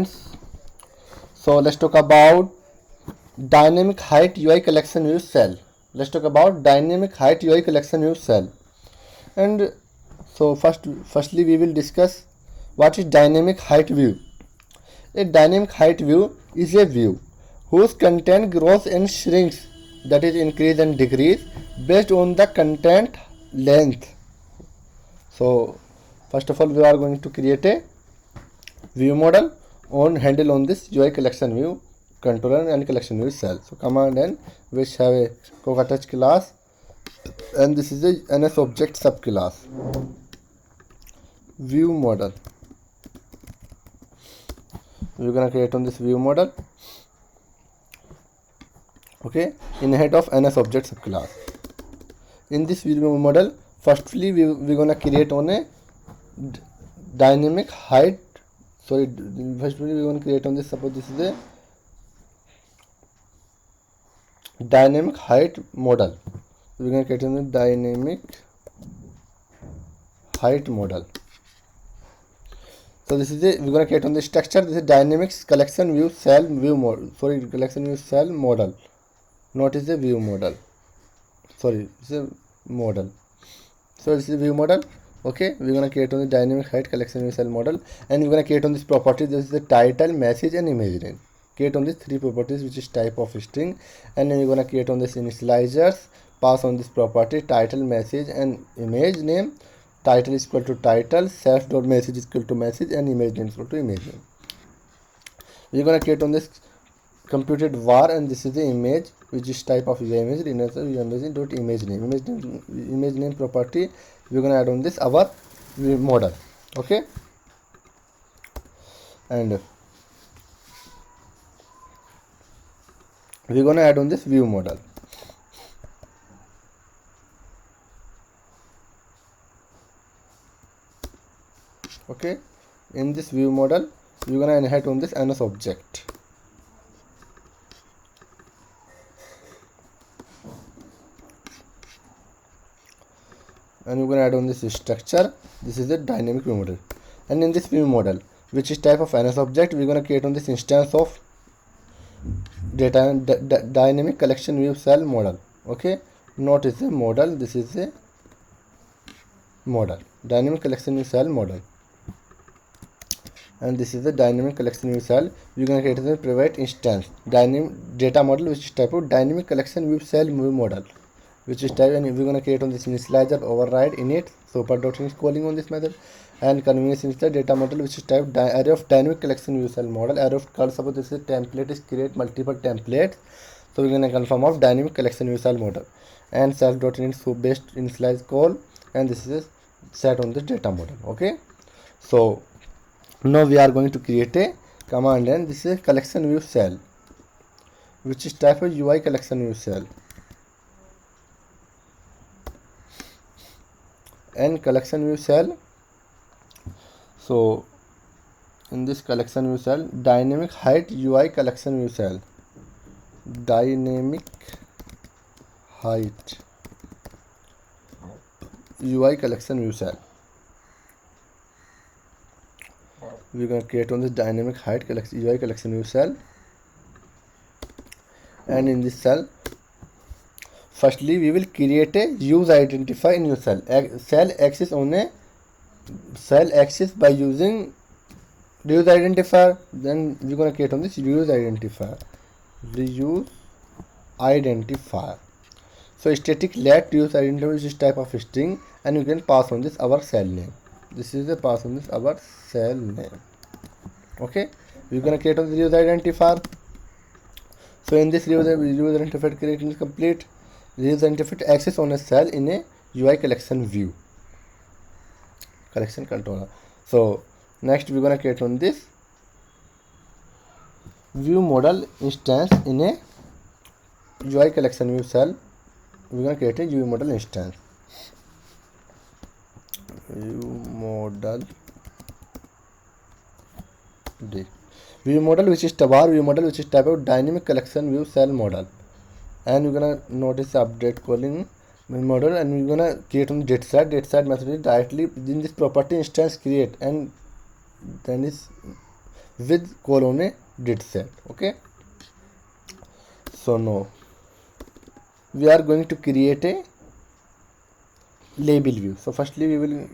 So let's talk about dynamic height UI collection view cell. Let's talk about dynamic height UI collection view cell. And so firstly we will discuss what is dynamic height view. A dynamic height view is a view whose content grows and shrinks, that is increase and decrease based on the content length. So first of all we are going to create a view model on handle on this UI collection view controller and collection view cell. So command n which have a co-attach class, and this is a NS object subclass view model. We're gonna create on this view model, okay, in head of NS object subclass. In this view model, firstly we're gonna create on a dynamic height. Sorry, firstly we're gonna create on this. Suppose this is a dynamic height model. We're gonna create on the dynamic height model. So this is a we're gonna create on the structure. This is dynamics collection view cell view model. Sorry, collection view cell model. Not is a view model. Sorry, it's a model. So this is a view model. Okay, we're gonna create on the dynamic height collection view cell model, and we're gonna create on this property. This is the title, message, and image name. Create on these three properties, which is type of string, and then we're gonna create on this initializers. Pass on this property title, message, and image name. Title is equal to title, self.message is equal to message, and image name is equal to image name. We're gonna create on this computed var, and this is the image, which is type of image dot image name. Image name property we're gonna add on this our model. Okay, and we're gonna add on this view model. Okay, in this view model we're gonna inherit on this NS object. And we're gonna add on this structure. This is the dynamic view model, and in this view model, which is type of NS object, we're gonna create on this instance of dynamic collection view cell model. Okay, not is a model, this is a model, dynamic collection view cell model, and this is the dynamic collection view cell. We're gonna create a private instance dynamic data model, which is type of dynamic collection view cell view model, which is type, and we're gonna create on this initializer override init super.init calling on this method, and convenience is the data model, which is type array of dynamic collection view cell model. Array of call, suppose this is template is create multiple templates, so we're gonna confirm of dynamic collection view cell model, and self.init so based initialize call, and this is set on the data model. Okay, so now we are going to create a command, and this is a collection view cell, which is type of UI collection view cell, and collection view cell. So in this collection view cell, dynamic height UI collection view cell, dynamic height UI collection view cell. We're going to create on this dynamic height collection UI collection view cell, and in this cell, firstly we will create a use identifier in your cell. Cell access on a cell access by using reuse identifier. Then we're going to create on this reuse identifier. So static let reuse identifier, which is type of string, and you can pass on this our cell name. This is the pass on this our cell name. Okay, we're going to create on the reuse identifier. So in this reuse identifier creation is complete. Reuse identifier access on a cell in a UI collection view collection controller. So next we're gonna create on this view model instance in a UI collection view cell. We're gonna create a view model instance. View model D. View model, which is tabar view model, which is type of dynamic collection view cell model, and we're gonna notice update calling model, and we're gonna create on dataset method directly in this property instance create, and then is with colon a did set. Okay, so now we are going to create a label view. So firstly we will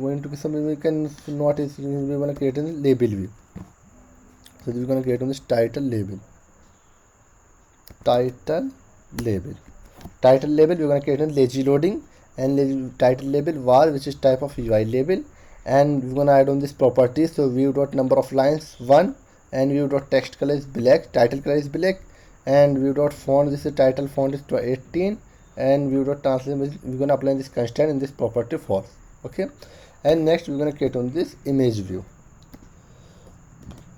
going to something we can notice, we want to create a label view. So we're going to create on this title label we're going to create a lazy loading and title label var, which is type of UI label, and we're going to add on this properties. So view dot number of lines 1, and view dot text color is black, title color is black, and view dot font, this is title font is 18, and view dot translation, we're going to apply this constraint in this property false. Okay, and next we're going to create on this image view.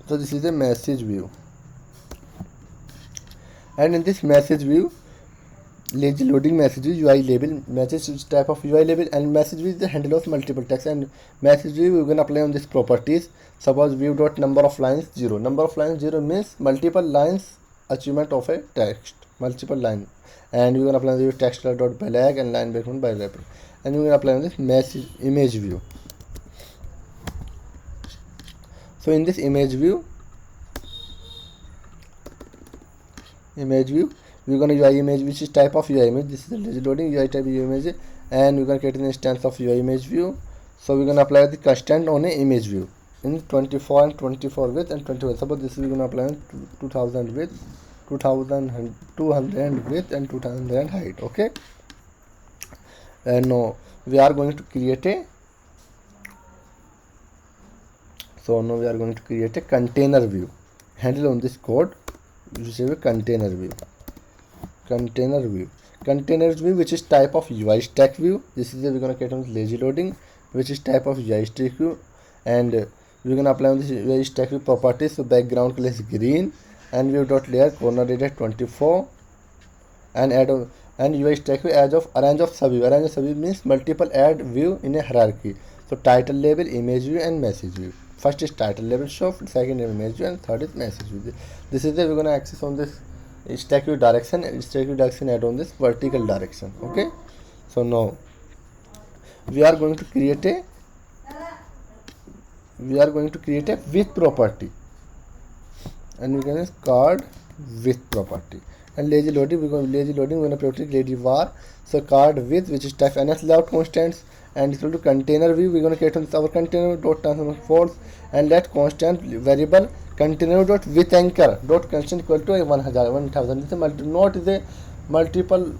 So this is a message view, and in this message view, lazy loading messages UI label, message is type of UI label, and message view is the handle of multiple text, and message view we're going to apply on this properties. Suppose view dot number of lines 0, number of lines 0 means multiple lines achievement of a text, multiple line, and we're going to apply the text color dot black and line background by wrapper, and we're going to apply on this message image view. So in this image view we're going to UI image, which is type of UI image. This is the lazy loading UI type UI image, and we're going to create an instance of UI image view. So we're going to apply the constraint on a image view in 24 and 24 width and 21. Suppose this is going to apply on 2000 width, 2200 width and 2000 height. Okay, and now we are going to create a container view. Handle on this code, which is a container view, which is type of UI stack view. This is we're going to create on lazy loading, which is type of UI stack view, and we're going to apply on this UI stack view properties. So background color is green, and view dot layer corner radius 24, and add and UI stack view as of arrange of subview means multiple add view in a hierarchy. So title label, image view, and message view. First is title label show, second is image view, and third is message view. This is we're going to access on this stack view direction, and stack view direction add on this vertical direction. Okay, so now we are going to create a width property, and we can use card width property, and lazy loading we're going to protect lazy var. So card width, which is type ns layout constants, and equal to container view, we're going to create on our container dot transform false, and let constant variable container dot with anchor dot constant equal to 1000. This is not is a multiple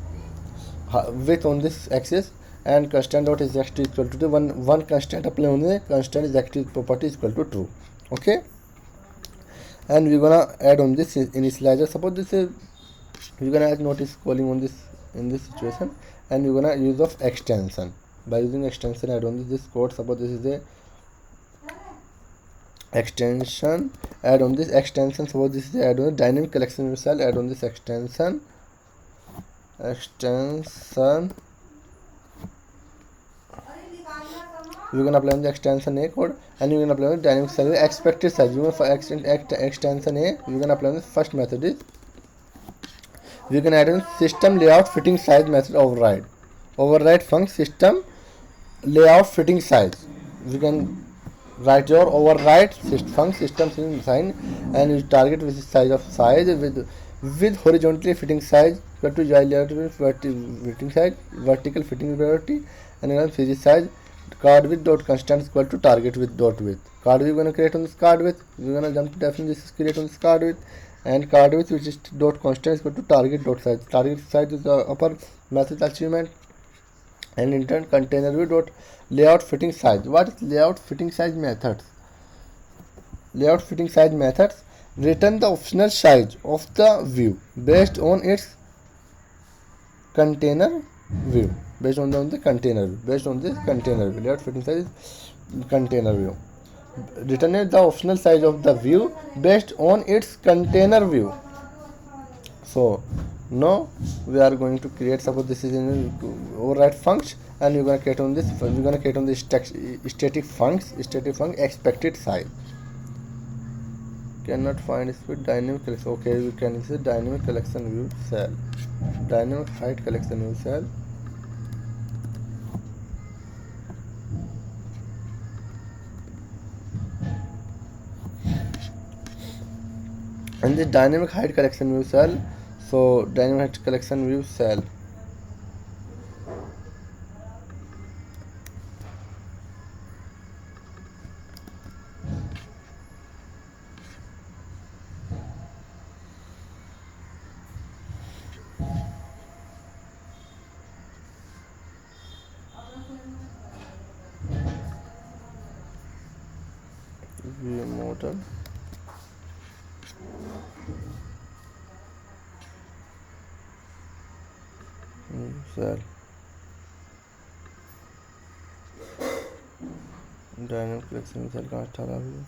width on this axis, and constant dot is actually equal to the one constant apply on the constant is actually property is equal to true. Okay, and we're gonna add on this initializer. Suppose this is we're gonna add notice calling on this in this situation, and we're gonna use of extension. By using extension add on this code. Suppose this is a extension, add on this extension. Suppose this is a add on dynamic collection cell, add on this extension we're gonna apply on the extension a code, and you're gonna apply on the dynamic cell expected size. You're gonna for extension a, we're gonna apply on the first method is we're gonna add on system layout fitting size method override function system layout fitting size. We can write your override function system sign, and you target with the size with horizontally fitting size equal to UI layout fitting size, vertical fitting priority, and then physics size card width dot constant equal to target width dot width. Card width we're going to create on this card width. We're going to jump to define this is create on this card width, and card width which is dot constant equal to target dot size. Target size is the upper method achievement, and in turn container view dot layout fitting size. What is layout fitting size methods? Layout fitting size methods return the optional size of the view based on its container view. Based on the container view. Layout fitting size is container view. Return the optional size of the view based on its container view. So now we are going to create, suppose this is in override function, and we're going to create on this. We're going to create on this static function expected size. Cannot find this with dynamic collection. Okay, we can see dynamic collection view cell, dynamic height collection view cell. and this dynamic height collection view cell. So dynamic height collection view cell. View model. Cell. Dynamic collection cell का 18 view.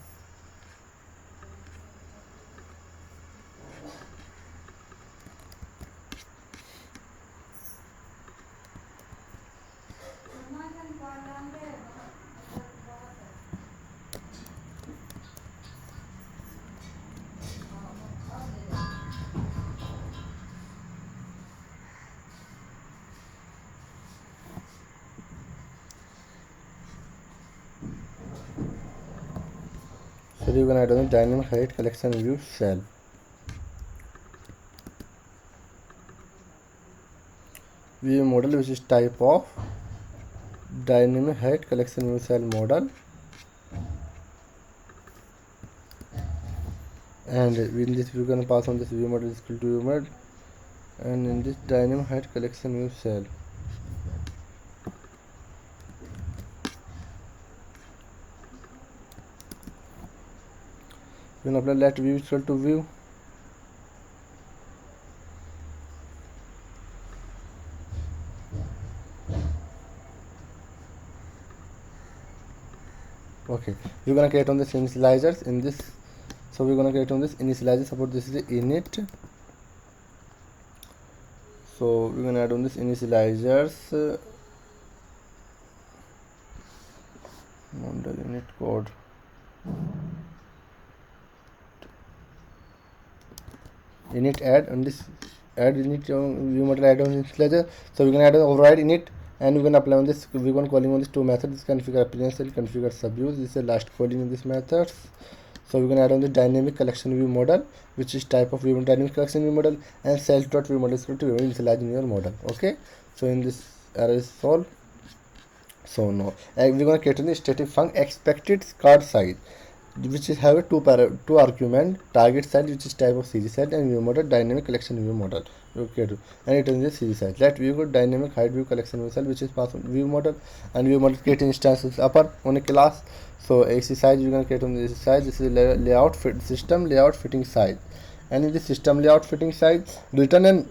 So you can add on the dynamic height collection view cell. View model, which is type of dynamic height collection view cell model, and in this we're gonna pass on this view model is equal to view model, and in this dynamic height collection view cell, we're gonna apply let view is equal to view. Okay, we're gonna create on this initializers in this. So we're gonna create on this initializer. Suppose this is the init. So we're gonna add on this initializers. Model init code. Init add on this add init view model add on initializer. So we're gonna add an override init, and we're gonna apply on this. We're gonna calling on this two methods: configure appearance cell, configure subuse. This is the last calling in this methods. So we're gonna add on the dynamic collection view model, which is type of view dynamic collection view model, and self dot view model is equal to view initialize in your model. Okay. So in this error is solved. So no, we're gonna create the static func expected card size, which is have a two argument target size, which is type of series size, and view model dynamic collection view model. Okay, and it is the series size. Let view code dynamic height view collection view cell, which is passed on view model, and view model create instances upper on a class. So AC size we're gonna create on this size. This is layout fit system layout fitting size, and in the system layout fitting size return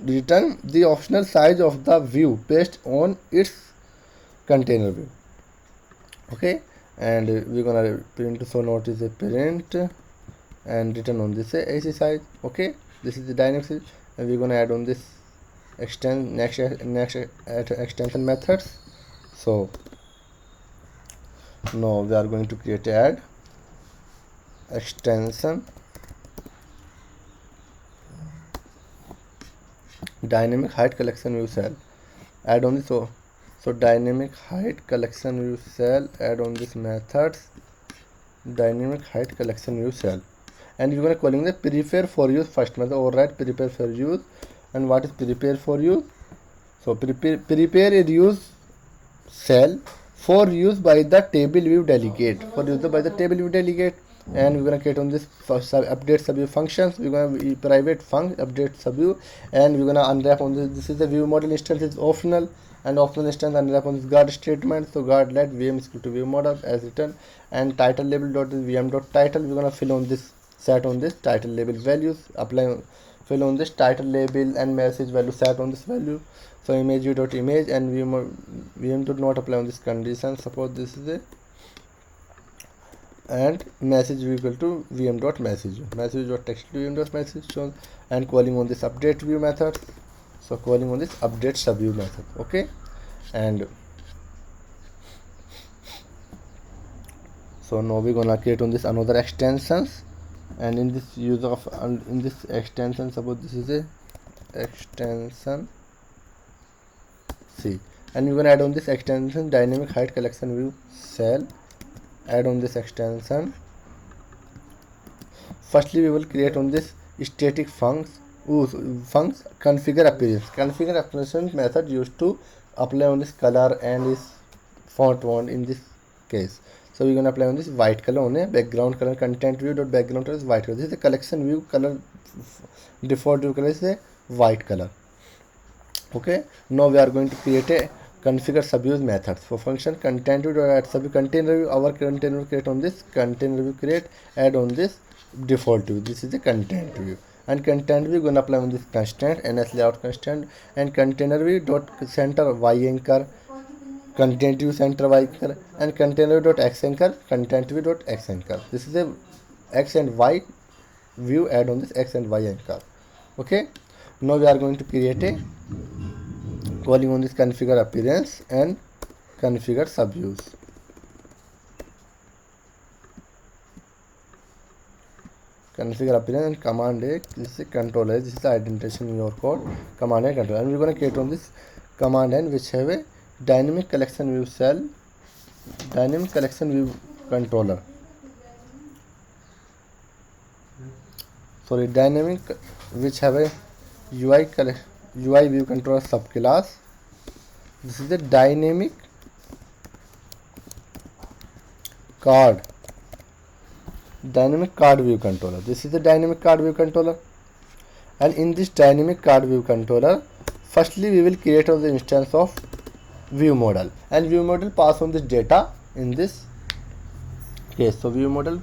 the optional size of the view based on its container view. Okay, and we're gonna print. So notice a parent and return on this AC size. Okay, this is the dynamic size, and we're gonna add on this next extension methods. So now we are going to create add extension dynamic height collection view cell. Add on this. So dynamic height collection view cell, add on this methods dynamic height collection view cell, and we're gonna calling the prepare for use first method. Override prepare for use. And what is prepare for use? So prepare a use cell for use by the table view delegate, and we're gonna create on this first update subview functions. We're gonna be private func update subview, and we're gonna unwrap on this. This is the view model instance is optional, and optional instance unwrap on this guard statement. So guard let vm is equal to view model as written, and title label dot vm dot title. We're gonna fill on this set on this title label values, fill on this title label and message value set on this value. So image dot image and vm dot not apply on this condition. Suppose this is a and message equal to vm dot message dot text to vm dot message shown, and calling on this update view method. So calling on this update subview method. Okay, and so now we're gonna create on this another extensions, and in this use of in this extension, suppose this is a extension C, and we're gonna add on this extension dynamic height collection view cell. Add on this extension. Firstly we will create on this static funcs configure appearance method used to apply on this color and this font in this case. So we're gonna apply on this white color on a background color content view dot background color is white color. This is the collection view color. Default view color is a white color. Okay, now we are going to create a configure subuse methods for function content view dot add subview container view. Our container view create on this container view create add on this default view. This is the content view, and content view gonna apply on this constant ns layout constant and container view dot center y anchor content view center y anchor and container view dot x anchor content view dot x anchor. This is a x and y view add on this x and y anchor. Okay, now we are going to create a calling on this configure appearance and configure subuse. Configure appearance and command A. This is a controller. This is the identification in your code. Command A controller, and we're going to create on this command N which have a dynamic collection view cell, dynamic collection view controller. Sorry, dynamic which have a UI view controller subclass. This is the dynamic card view controller. This is the dynamic card view controller, and in this dynamic card view controller, firstly we will create the instance of view model, and view model pass on this data in this case. So view model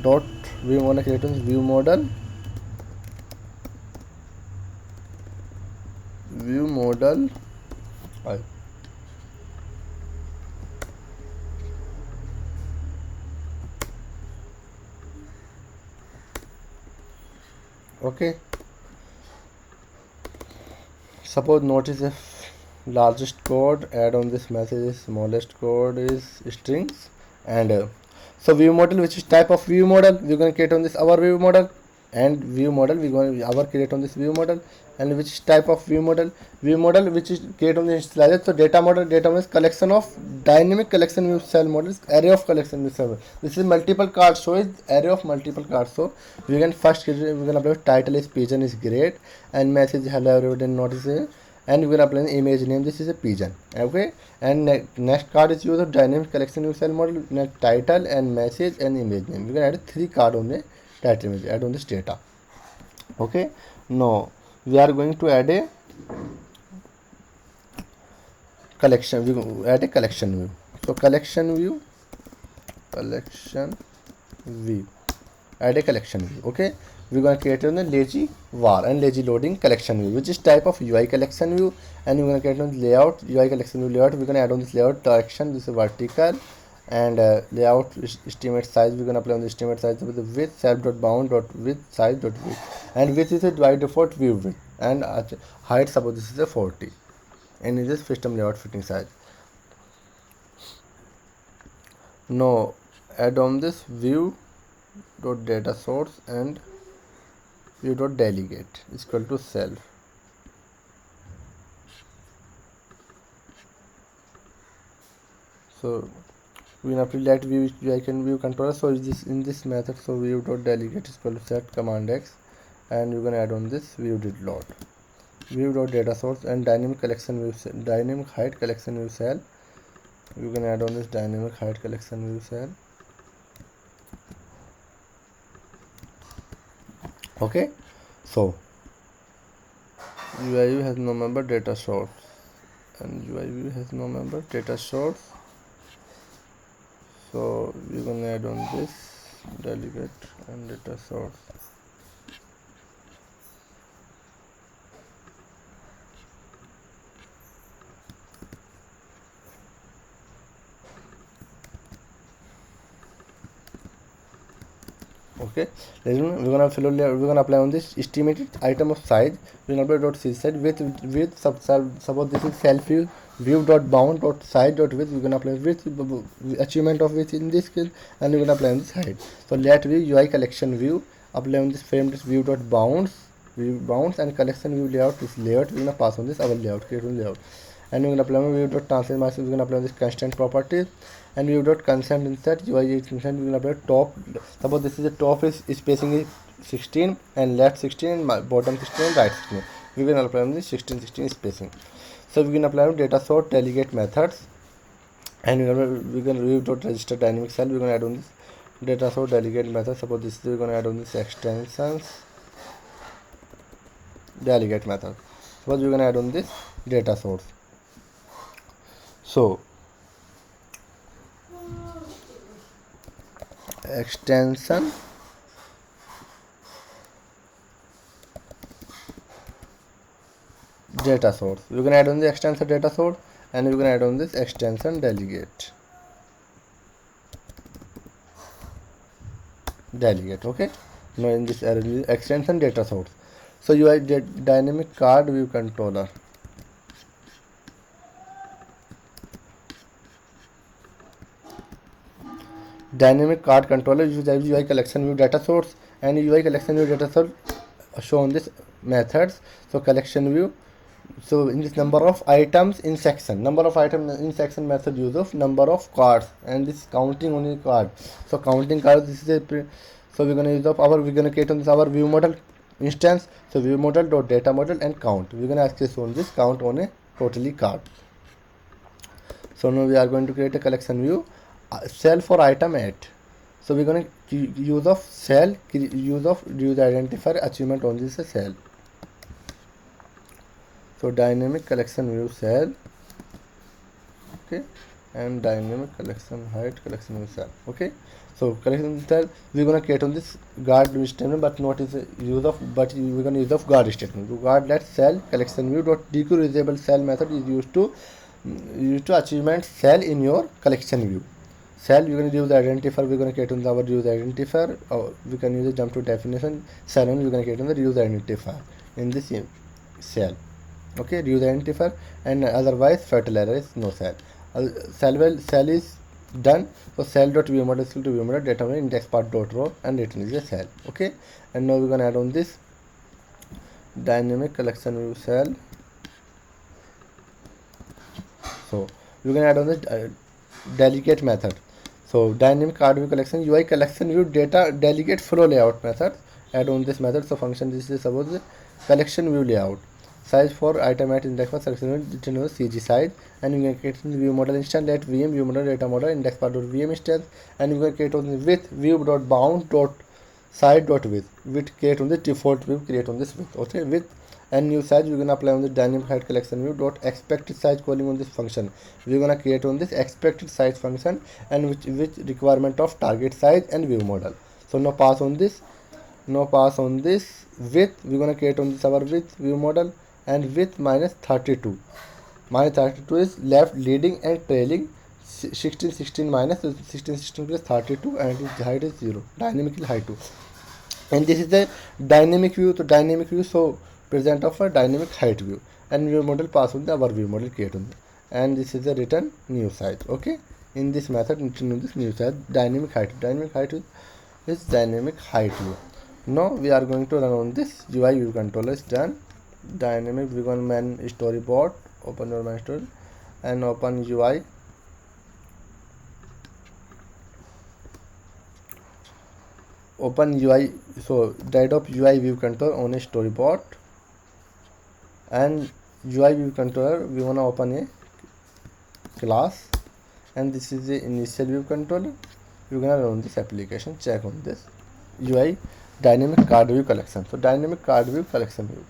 dot we want to create on view model okay. Suppose notice if largest code add on this message is smallest code is strings, and so view model, which is type of view model, we're going to create on this our view model, and view model we're going to create on this view model, and which is type of view model which is create on the initializer. So data model is collection of dynamic collection view cell models, array of collection view cell. This is multiple cards, so is array of multiple cards. So we can first we're going to upload title is pigeon is great, and message hello everyone notice it, and we will apply an image name. This is a pigeon. Okay, and next card is use of dynamic collection view cell model, title and message and image name. We can add 3 card on the title image, add on this data. Okay, now we are going to add a collection. We will add a collection view. So collection view add a collection view. Okay, we're going to create on the lazy var and lazy loading collection view, which is type of UI collection view, and we're going to create on layout UI collection view layout. We're going to add on this layout direction. This is vertical, and layout estimate size. We're going to apply on the estimate size with the width self dot bound dot width size dot width, and width is a by default view width, and height suppose this is a 40, and it is system layout fitting size. Now add on this view dot data source and view dot delegate is equal to self. So we have to let view view controller. So this in this method, so view dot delegate is equal to set command X, and you're gonna add on this view dot load view dot data source and dynamic collection view dynamic height collection view cell. You're gonna add on this dynamic height collection view cell. Okay, so UI view has no member data source, and UI view has no member data source. So we're gonna add on this delegate and data source. Okay, we're gonna apply on this estimated item of size. We're gonna apply dot size with suppose this is self view dot bound dot size dot width. We're gonna apply width achievement of width in this case, and we're gonna apply on this height. So let view UI collection view apply on this frame this view dot bounds and collection view layout. This layout we're gonna pass on this our layout create on layout, and we're gonna apply on view dot translate mask. We're gonna apply on this constant properties, and view dot consent insert UI consent. We're gonna apply top. Suppose this is the top is spacing is 16 and left 16 and bottom 16 and right 16. We can apply on this 16 16 spacing. So we can apply on data sort delegate methods, and we can review dot register dynamic cell. We're going to add on this data sort delegate method. Suppose this we're going to add on this extensions delegate method. Suppose we're going to add on this data source. So extension data source. We're going to add on the extension data source, and we're going to add on this extension delegate. Okay, now in this array extension data source. So UI dynamic card view controller. Dynamic card controller uses UI collection view data source, and UI collection view data source show on this methods. So collection view. So in this number of items in section, method use of number of cards, and this counting only card. So counting cards, this is a so we're gonna use of our we're gonna create on this our view model instance. So view model dot data model and count. We're gonna access on this count on a totally card. So now we are going to create a collection view cell for item 8. So we're going to use of cell use identifier achievement on this cell. So dynamic collection view cell, okay, and dynamic collection height collection view cell, okay. So collection cell we're gonna create on this guard statement, but not is use of we're gonna use of guard statement. So guard let cell collection view dot dequeryable cell method is used to achievement cell in your collection view. Cell we're going to use the identifier. We're going to create on our use identifier. We can use a jump to definition. Cell only we're going to create on the use identifier in this cell. Okay, use identifier, and otherwise fatal error is no cell. Cell is done. So cell dot view model to view model data model index part dot row and return is a cell. Okay, and now we're going to add on this dynamic collection view cell. So we're going to add on this delegate method. So dynamic card view collection UI collection view data delegate flow layout method. Add on this method. So function this is suppose the collection view layout. Size for item at index for selection CG size, and you can create the view model instance let VM view model data model index part dot VM instance, and you can create on the width view dot bound dot side dot width create on the default view create on this width, okay, width, and new size we're gonna apply on the dynamic height collection view dot expected size calling on this function. We're gonna create on this expected size function, and which requirement of target size and view model. So now pass on this width. We're gonna create on this our width view model, and width minus 32. Minus 32 is left leading and trailing 16 16 minus 16 16 plus 32, and its height is 0, dynamically height 2. And this is the dynamic view. So dynamic view so present of a dynamic height view, and view model pass on the our view model create on the, and this is the return new size. Okay, in this method return this new size dynamic height is dynamic height view. Now we are going to run on this UI view controller is done. Dynamic we're going to man storyboard, open your man story and open UI. Open UI. So died of UI view controller on a storyboard, and UI view controller we want to open a class, and this is the initial view controller. We're gonna run this application. Check on this UI dynamic card view collection. So dynamic card view collection view.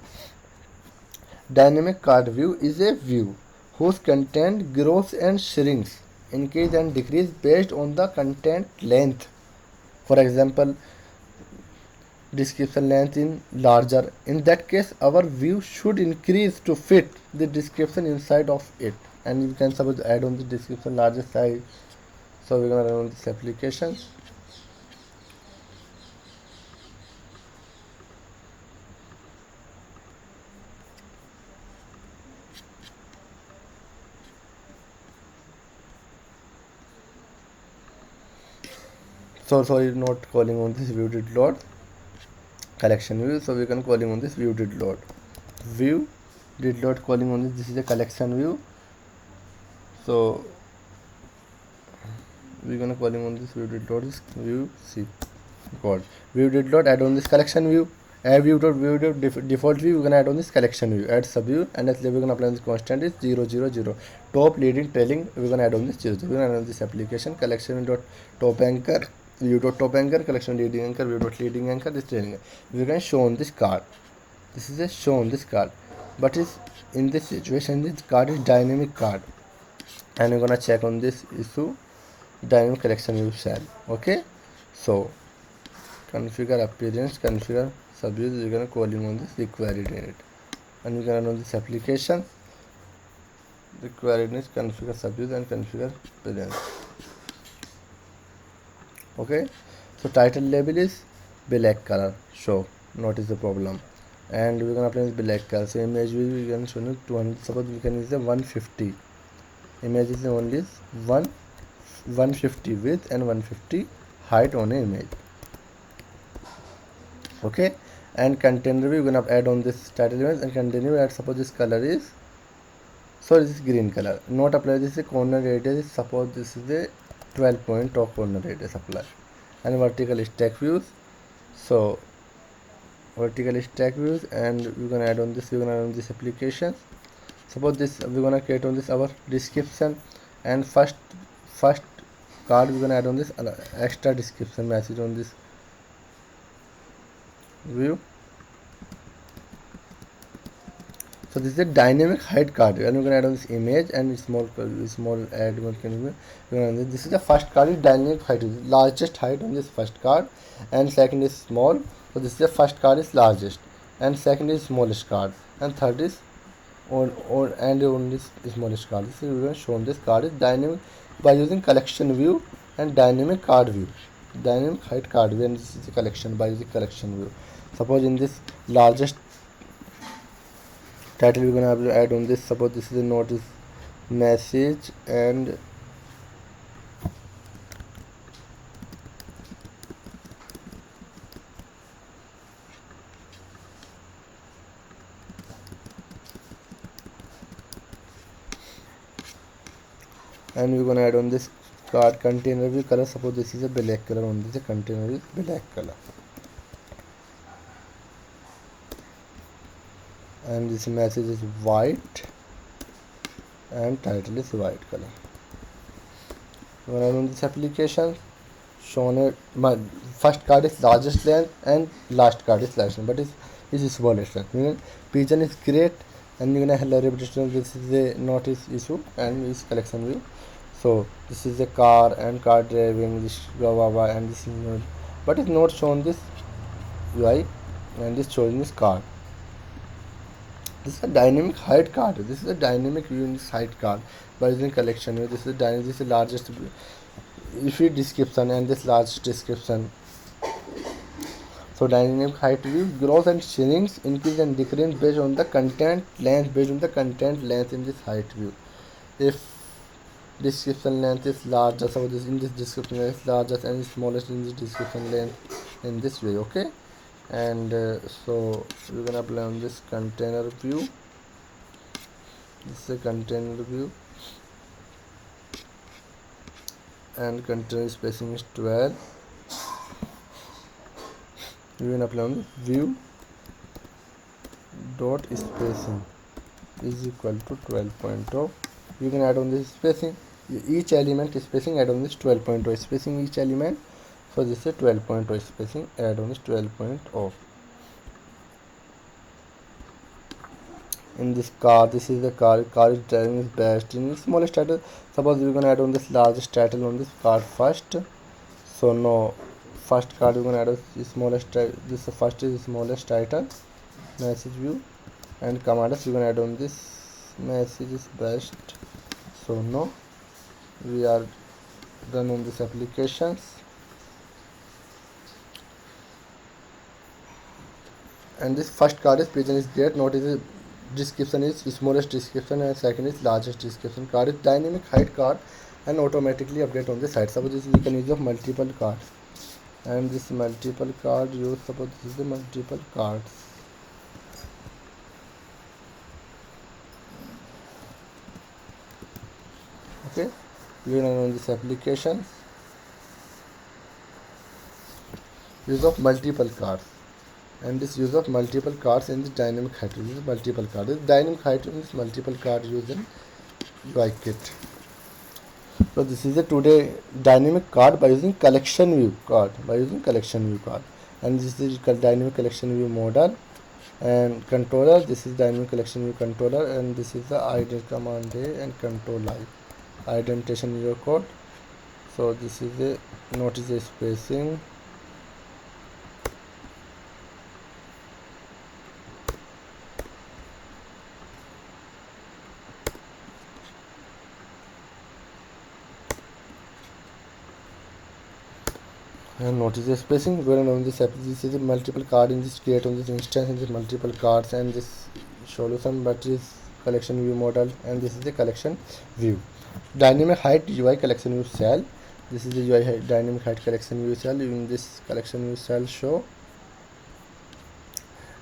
Dynamic card view is a view whose content grows and shrinks, increase and decrease based on the content length. For example, description length in larger. In that case, our view should increase to fit the description inside of it, and you can suppose add on the description larger size. So we're gonna run on this application. So sorry, not calling on this view did load collection view. So we can calling on this view did load calling on this is a collection view. So we're gonna calling on this view did load this view C. code. View did not add on this collection view. Add default view, we're gonna add on this collection view. Add subview, and as we're gonna apply this constant is 0 0 0. Top, leading, trailing, we're gonna add on this 0 0. We're gonna add on this application collection dot top anchor, view dot top anchor, collection leading anchor, view dot leading anchor, this trailing. We're gonna show on this card. This is a show on this card, but is in this situation this card is dynamic card, and we're gonna check on this issue dynamic collection view cell. Okay, so configure appearance, configure subviews, we're gonna calling on this required init, and we're gonna run this application required init, configure subviews and configure appearance. Okay, so title label is black color, show, not is the problem, and we're gonna apply this black color. So image view we can show 200, suppose we can use the 150, image is only 150 width and 150 height on an image. Okay, and container view we're gonna add on this title image, and container view add, suppose this color is, so this is green color, not apply this is corner radius, suppose this is a 12 point of corner radius apply, and vertical stack views, so vertical stack views, and we're gonna add on this, we're gonna add on this application. Suppose this we're gonna create on this our description, and first card we're gonna add on this extra description message on this view. So this is a dynamic height card, and we're gonna add on this image and small add one can this is the first card is dynamic height, largest height on this first card, and second is small. So this is the first card is largest, and second is smallest card, and third is on this smallest card. This is we're gonna show on this card is dynamic by using collection view and dynamic card view, dynamic height card view, and this is the collection by using collection view. Suppose in this largest title we're gonna have to add on this, suppose this is a notice message, and we're gonna add on this card container view color, suppose this is a black color, on this container is black color, and this message is white, and title is white color. When I run this application, shown it, my first card is largest length and last card is largest length, but is smallest length. Meaning pigeon is great, and you're gonna hello repetition. This is the notice issue and is collection view. So this is a car and car driving, this blah, and this is not, but it's not shown this UI, and this showing this card. This is a dynamic height card. This is a dynamic view in this height card by using collection view. This is dynamic. This is the largest. If you description and this large description. So dynamic height view grows and shrinks, increase and decrease based on the content length. Based on the content length in this height view. If description length is larger, so this in this description length is largest, and smallest in this description length in this way. Okay. And so we're gonna apply on this container view. This is a container view, and container spacing is 12. We're gonna apply on view dot spacing is equal to 12.0. You can add on this spacing, each element spacing, add on this 12.0 spacing each element. So this is 12.0 spacing, add on is 12.0. In this car, this is the car is driving is best in smallest title. Suppose we're gonna add on this largest title on this card first. So no, first card we're gonna add a smallest this first is smallest title message view, and commanders we're gonna add on this message is best. So no, we are done on this applications. And this first card is pigeon is great, notice the description is smallest description, and second is largest description. Card is dynamic height card and automatically update on the site. Suppose this we can use of multiple cards, and this multiple card use, suppose this is the multiple cards. Okay, we are on this application. use of multiple cards, and this use of multiple cards in the dynamic height. Use multiple cards. This dynamic height means multiple card used in UI kit. So this is a today dynamic card by using collection view card, and this is dynamic collection view model and controller. This is dynamic collection view controller, and this is the ident command A and control I indentation in your code. So this is a notice the spacing. And notice the spacing. We're on this this is a multiple card in this create on this instance in this multiple cards, and this solution batteries collection view model, and this is the collection view. Dynamic height UI collection view cell. This is the UI dynamic height collection view cell. In this collection view cell show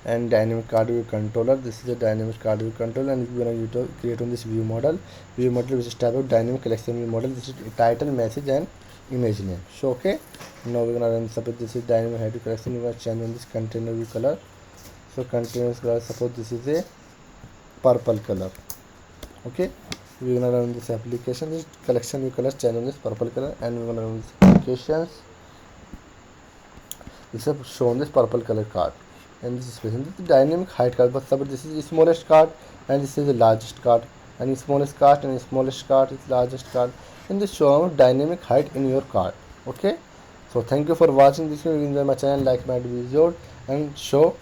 and dynamic card view controller. This is the dynamic card view controller, and we're going to create on this view model which is type of dynamic collection view model. This is title, message, and image name. So okay, now we're gonna run. Suppose this is dynamic height collection. We're gonna change on this container view color. So container color, suppose this is a purple color. Okay, we're gonna run this application. This collection view color change on this purple color, and we're gonna run this applications. This is shown this purple color card, and this is this is dynamic height card. But suppose this is the smallest card, and this is the largest card, and smallest card and smallest card is largest card. In this show dynamic height in your card. Okay, so thank you for watching this video. Enjoy my channel, like my video, and show